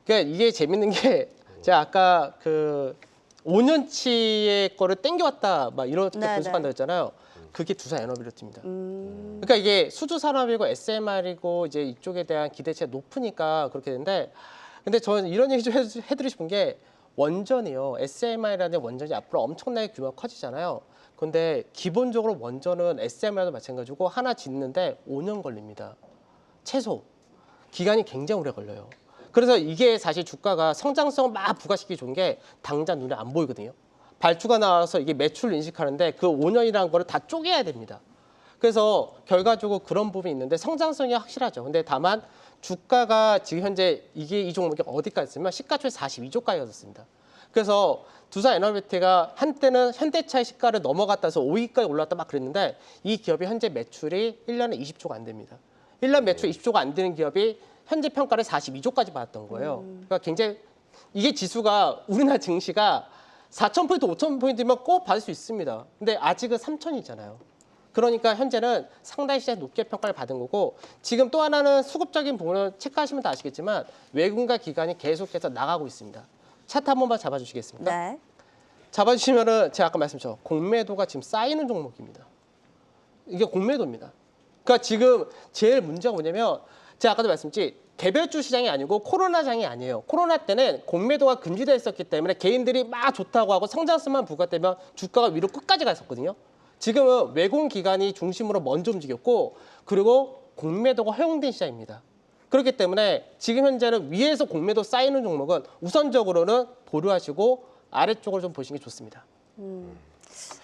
그러니까 이게 재밌는 게 제가 아까 그 5년치의 거를 땡겨왔다 막 이렇게 네네. 분석한다고 했잖아요. 그게 두산에너빌리티입니다. 그러니까 이게 수주 산업이고 SMR이고 이제 이쪽에 대한 기대치가 높으니까 그렇게 되는데 근데 저는 이런 얘기 좀 해드리고 싶은 게 원전이요. SMR이라는 원전이 앞으로 엄청나게 규모가 커지잖아요. 근데 기본적으로 원전은 SMR도 마찬가지고 하나 짓는데 5년 걸립니다. 최소. 기간이 굉장히 오래 걸려요. 그래서 이게 사실 주가가 성장성을 막 부각시키기 좋은 게 당장 눈에 안 보이거든요. 발주가 나와서 이게 매출을 인식하는데 그 5년이라는 거를 다 쪼개야 됩니다. 그래서 결과적으로 그런 부분이 있는데 성장성이 확실하죠. 근데 다만 주가가 지금 현재 이게 이 종목이 어디까지 있으면 시가총액 42조까지 갔었습니다. 그래서 두산에너빌리티가 한때는 현대차의 시가를 넘어갔다 해서 5위까지 올랐다 막 그랬는데 이 기업이 현재 매출이 1년에 20조가 안 됩니다. 1년 매출 20조가 안 되는 기업이 현재 평가를 42조까지 받았던 거예요. 그러니까 굉장히 이게 지수가 우리나라 증시가 4,000포인트, 5,000포인트면 꼭 받을 수 있습니다. 근데 아직은 3,000이잖아요. 그러니까 현재는 상당히 시장에 높게 평가를 받은 거고 지금 또 하나는 수급적인 부분을 체크하시면 다 아시겠지만 외국인과 기관이 계속해서 나가고 있습니다. 차트 한 번만 잡아주시겠습니까? 네. 잡아주시면은 제가 아까 말씀드렸죠. 공매도가 지금 쌓이는 종목입니다. 이게 공매도입니다. 그러니까 지금 제일 문제가 뭐냐면 제가 아까도 말씀드렸지 개별주 시장이 아니고 코로나장이 아니에요. 코로나 때는 공매도가 금지되어 있었기 때문에 개인들이 막 좋다고 하고 성장성만 부각되면 주가가 위로 끝까지 갔었거든요. 지금은 외국 기관이 중심으로 먼저 움직였고 그리고 공매도가 허용된 시장입니다. 그렇기 때문에 지금 현재는 위에서 공매도 쌓이는 종목은 우선적으로는 보류하시고 아래쪽을 좀 보시는 게 좋습니다.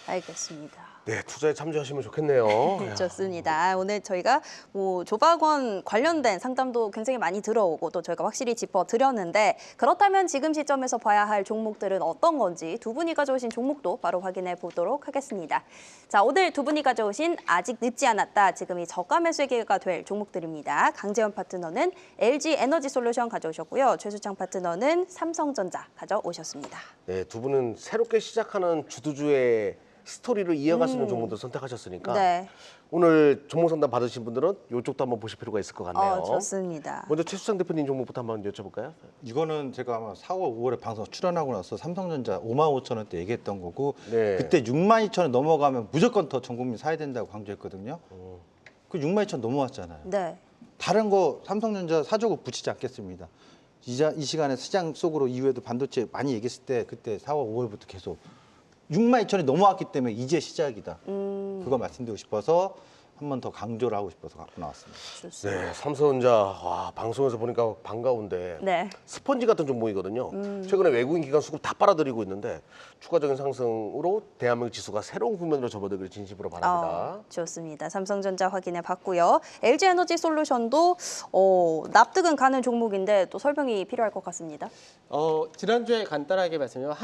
알겠습니다. 네, 투자에 참조하시면 좋겠네요. 좋습니다. 오늘 저희가 뭐 조박원 관련된 상담도 굉장히 많이 들어오고 또 저희가 확실히 짚어드렸는데 그렇다면 지금 시점에서 봐야 할 종목들은 어떤 건지 두 분이 가져오신 종목도 바로 확인해 보도록 하겠습니다. 자, 오늘 두 분이 가져오신 아직 늦지 않았다. 지금이 저가 매수의 기회가 될 종목들입니다. 강재원 파트너는 LG에너지솔루션 가져오셨고요. 최수창 파트너는 삼성전자 가져오셨습니다. 네, 두 분은 새롭게 시작하는 주도주의 스토리를 이어갈 수 있는 종목들 선택하셨으니까 네. 오늘 종목 상담 받으신 분들은 이쪽도 한번 보실 필요가 있을 것 같네요. 좋습니다. 먼저 최수장 대표님 종목부터 한번 여쭤볼까요? 이거는 제가 아마 4월, 5월에 방송 출연하고 나서 삼성전자 55,000원대 얘기했던 거고 네. 그때 62,000원 넘어가면 무조건 더 전 국민 사야 된다고 강조했거든요. 그 62,000원 넘어왔잖아요. 네. 다른 거 삼성전자 사조고 붙이지 않겠습니다. 이 시간에 시장 속으로 이후에도 반도체 많이 얘기했을 때 그때 4월, 5월부터 계속 62,000원이 넘어왔기 때문에 이제 시작이다. 그거 말씀드리고 싶어서 한 번 더 강조를 하고 싶어서 갖고 나왔습니다. 좋습니다. 네, 삼성전자 와, 방송에서 보니까 반가운데 네. 스펀지 같은 종목이거든요. 최근에 외국인 기관 수급 다 빨아들이고 있는데 추가적인 상승으로 대한민국 지수가 새로운 국면으로 접어들기를 진심으로 바랍니다. 좋습니다. 삼성전자 확인해 봤고요. LG에너지솔루션도 납득은 가는 종목인데 또 설명이 필요할 것 같습니다. 지난주에 간단하게 말씀드리면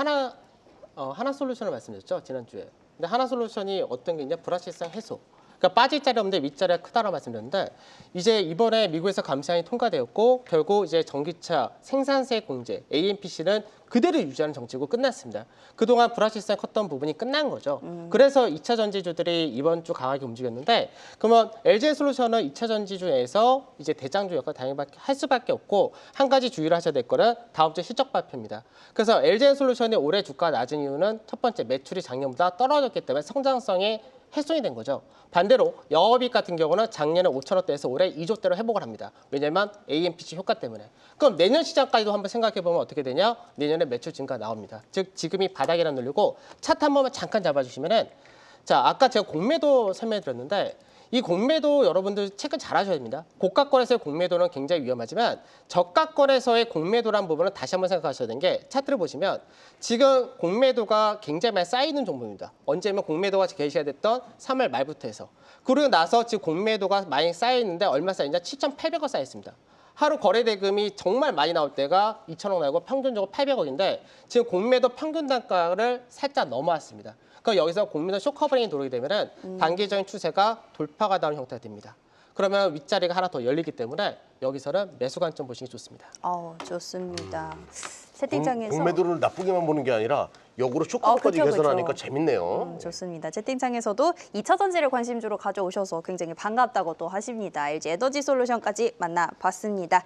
하나솔루션을 말씀드렸죠. 지난주에. 근데 하나솔루션이 어떤 게 있냐? 불확실성 해소. 그러니까 빠질 자리 없는데 윗자리가 크다라고 말씀드렸는데 이제 이번에 미국에서 감시안이 통과되었고 결국 이제 전기차 생산세 공제 AMPC는 그대로 유지하는 정책으로 끝났습니다. 그동안 불확실성이 컸던 부분이 끝난 거죠. 그래서 2차 전지주들이 이번 주 강하게 움직였는데 그러면 LG솔루션은 2차 전지주에서 이제 대장주 역할 당연히 할 수밖에 없고 한 가지 주의를 하셔야 될 거는 다음 주 실적 발표입니다. 그래서 LG솔루션이 올해 주가 낮은 이유는 첫 번째 매출이 작년보다 떨어졌기 때문에 성장성이 훼손이 된 거죠. 반대로 영업이익 같은 경우는 작년에 5천억대에서 올해 2조대로 회복을 합니다. 왜냐하면 AMPC 효과 때문에. 그럼 내년 시장까지도 한번 생각해 보면 어떻게 되냐? 내년에 매출 증가 나옵니다. 즉 지금이 바닥이라 눌리고 차트 한 번만 잠깐 잡아주시면은 자 아까 제가 공매도 설명드렸는데 이 공매도 여러분들 체크 잘 하셔야 됩니다. 고가권에서의 공매도는 굉장히 위험하지만 저가권에서의 공매도란 부분은 다시 한번 생각하셔야 되는 게 차트를 보시면 지금 공매도가 굉장히 많이 쌓이는 종목입니다. 언제면 공매도가 개시가 됐던 3월 말부터 해서 그러고 나서 지금 공매도가 많이 쌓여있는데 얼마 쌓였냐? 7,800억 쌓였습니다. 하루 거래 대금이 정말 많이 나올 때가 2천억 나오고 평균적으로 800억인데 지금 공매도 평균 단가를 살짝 넘어왔습니다. 그럼 여기서 공매도 쇼커버링이 들어오게 되면 단기적인 추세가 돌파가 나오는 형태가 됩니다. 그러면 윗자리가 하나 더 열리기 때문에 여기서는 매수 관점 보시기 좋습니다. 좋습니다. 채팅창에서 공매도를 나쁘게만 보는 게 아니라 역으로 쇼커까지 그쵸, 개선하니까 그쵸. 재밌네요. 좋습니다. 채팅창에서도 2차 전지를 관심주로 가져오셔서 굉장히 반갑다고 또 하십니다. LG 에너지솔루션까지 만나봤습니다.